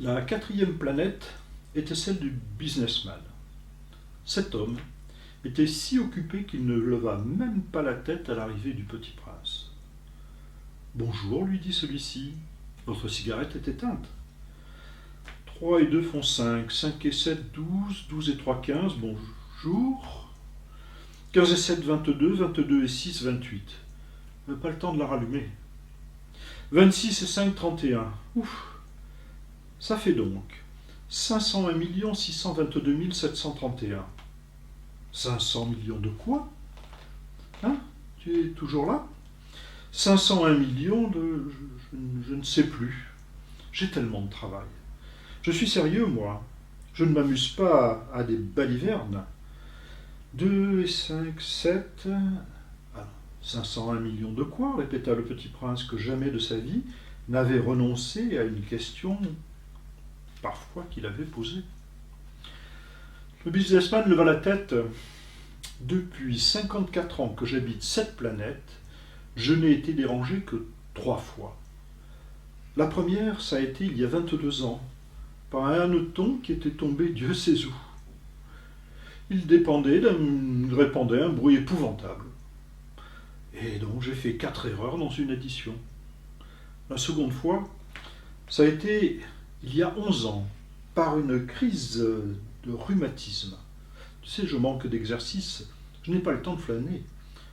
La quatrième planète était celle du businessman. Cet homme était si occupé qu'il ne leva même pas la tête à l'arrivée du petit prince. Bonjour, lui dit celui-ci. Votre cigarette est éteinte. 3 et 2 font 5, 5 et 7, 12, 12 et 3, 15, bonjour. 15 et 7, 22, 22 et 6, 28. Pas le temps de la rallumer. 26 et 5, 31. Ouf. Ça fait donc 501 622 731. 500 millions de quoi? Hein? Tu es toujours là? 501 millions de... je ne sais plus. J'ai tellement de travail. Je suis sérieux, moi. Je ne m'amuse pas à des balivernes. 2 et 5, 7... Ah, 501 millions de quoi? Répéta le petit prince, que jamais de sa vie n'avait renoncé à une question parfois qu'il avait posée. Le businessman leva la tête. Depuis 54 ans que j'habite cette planète, je n'ai été dérangé que 3 fois. La première, ça a été il y a 22 ans, par un hanneton qui était tombé Dieu sait où. Il répandait un bruit épouvantable. Et donc j'ai fait 4 erreurs dans une addition. La seconde fois, ça a été il y a 11 ans, par une crise de rhumatisme. Tu sais, je manque d'exercice, je n'ai pas le temps de flâner.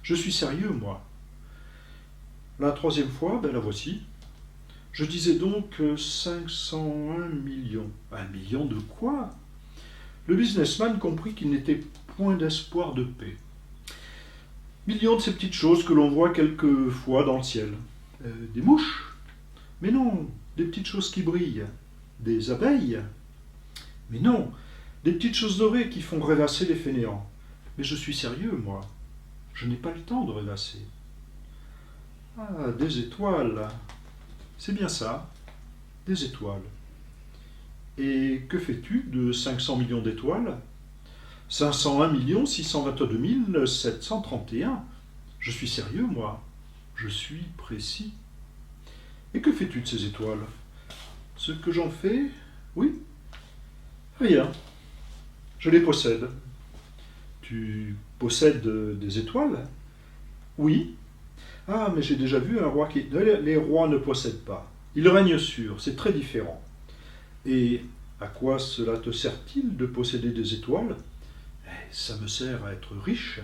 Je suis sérieux, moi. La troisième fois, la voici. Je disais donc 501 millions. 1 million de quoi? Le businessman comprit qu'il n'était point d'espoir de paix. Millions de ces petites choses que l'on voit quelquefois dans le ciel. Des mouches? Mais non, des petites choses qui brillent. Des abeilles? Mais non, des petites choses dorées qui font rêvasser les fainéants. Mais je suis sérieux, moi. Je n'ai pas le temps de rêvasser. Ah, des étoiles. C'est bien ça, des étoiles. Et que fais-tu de 500 millions d'étoiles? 501 622 731. Je suis sérieux, moi. Je suis précis. Et que fais-tu de ces étoiles? Ce que j'en fais? Oui. Rien. Je les possède. Tu possèdes des étoiles? Oui. Ah, mais j'ai déjà vu un roi qui... Les rois ne possèdent pas. Ils règnent sur, c'est très différent. Et à quoi cela te sert-il de posséder des étoiles? Ça me sert à être riche.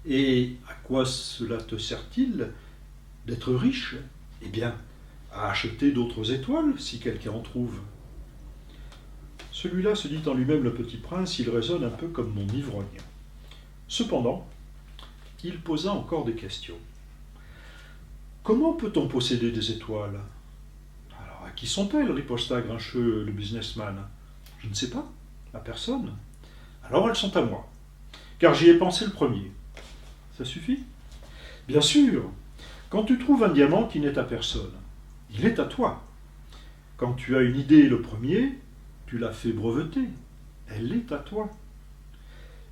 Et à quoi cela te sert-il d'être riche? Eh bien, à acheter d'autres étoiles, si quelqu'un en trouve. Celui-là, se dit en lui-même le petit prince, il raisonne un peu comme mon ivrogne. Cependant, il posa encore des questions. Comment peut-on posséder des étoiles? Alors, à qui sont-elles? Riposta grincheux le businessman. Je ne sais pas, à personne. Alors elles sont à moi, car j'y ai pensé le premier. Ça suffit? Bien sûr, quand tu trouves un diamant qui n'est à personne, il est à toi. Quand tu as une idée le premier, tu l'as fait breveter, elle est à toi.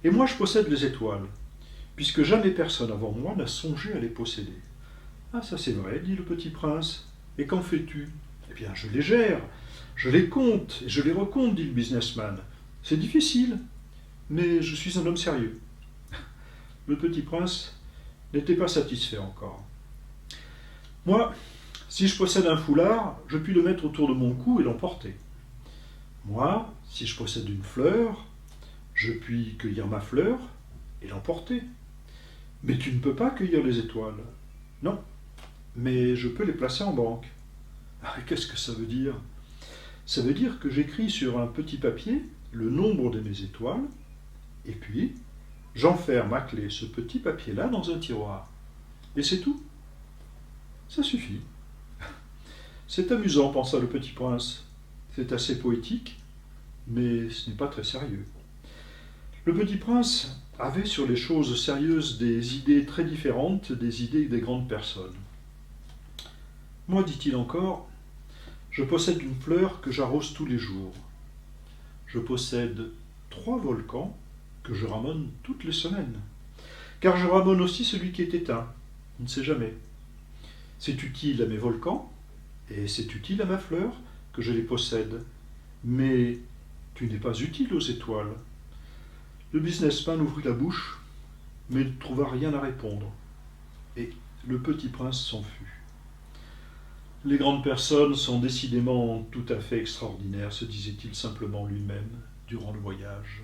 Et moi je possède les étoiles, puisque jamais personne avant moi n'a songé à les posséder. Ah, ça c'est vrai, dit le petit prince. Et qu'en fais-tu? Eh bien, je les gère, je les compte, et je les recompte, dit le businessman. C'est difficile, mais je suis un homme sérieux. Le petit prince n'était pas satisfait encore. Moi, si je possède un foulard, je puis le mettre autour de mon cou et l'emporter. Moi, si je possède une fleur, je puis cueillir ma fleur et l'emporter. Mais tu ne peux pas cueillir les étoiles. Non, mais je peux les placer en banque. Ah, qu'est-ce que ça veut dire? Ça veut dire que j'écris sur un petit papier le nombre de mes étoiles, et puis j'enferme à clé ce petit papier-là dans un tiroir. Et c'est tout. Ça suffit. C'est amusant, pensa le petit prince. C'est assez poétique, mais ce n'est pas très sérieux. Le petit prince avait sur les choses sérieuses des idées très différentes des idées des grandes personnes. Moi, dit-il encore, je possède une fleur que j'arrose tous les jours. Je possède 3 volcans que je ramène toutes les semaines. Car je ramène aussi celui qui est éteint. On ne sait jamais. C'est utile à mes volcans, et c'est utile à ma fleur que je les possède, mais tu n'es pas utile aux étoiles. » Le businessman ouvrit la bouche, mais ne trouva rien à répondre, et le petit prince s'en fut. Les grandes personnes sont décidément tout à fait extraordinaires, se disait-il simplement lui-même durant le voyage.